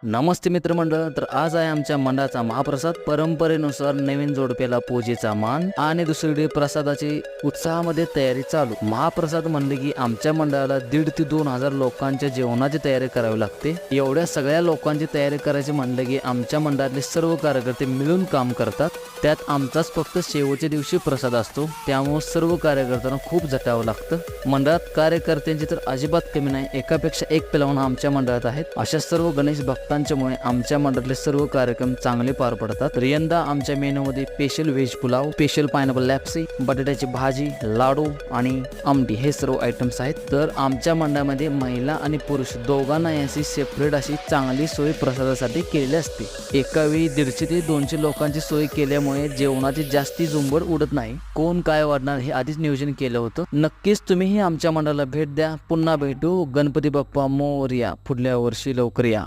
नमस्ते मित्रमंडळ. तर आज आहे आमच्या मंडळाचा महाप्रसाद. परंपरेनुसार नवीन जोडप्याला पूजेचा मान आणि दुसरीकडे प्रसादाची उत्साहामध्ये तयारी चालू. महाप्रसाद म्हणले की आमच्या मंडळाला 1,500 ते 2,000 लोकांच्या जेवणाची तयारी करावी लागते. एवढ्या सगळ्या लोकांची तयारी करायची म्हणले की आमच्या मंडळातले सर्व कार्यकर्ते मिळून काम करतात. त्यात आमचाच फक्त शेवटच्या दिवशी प्रसाद असतो, त्यामुळे सर्व कार्यकर्त्यांना खूप झटावं लागतं. मंडळात कार्यकर्त्यांची तर अजिबात कमी नाही, एकापेक्षा एक पेलवान आमच्या मंडळात आहेत. अशा सर्व गणेश भक्तांच्यामुळे आमच्या मंडळातले सर्व कार्यक्रम चांगले पार पडतात. तर यंदा आमच्या मेनूमध्ये special veg pulao, special pineapple लॅप्सी, बटाट्याची भाजी, लाडू आणि आमटी हे सर्व आयटम्स आहेत. तर आमच्या मंडळामध्ये महिला आणि पुरुष दोघांना याची सेपरेट अशी चांगली सोय प्रसादासाठी केलेली असते. एका वेळी 150 ते 200 लोकांची सोय केल्यामुळे जेवणाची जास्ती झुंबड उडत नाही. कोण काय वाढणार हे आधीच नियोजन केलं होतं. नक्कीच तुम्हीही आमच्या मंडळाला भेट द्या. पुन्हा भेटू. गणपती बाप्पा मोरया. पुढल्या वर्षी लवकर या.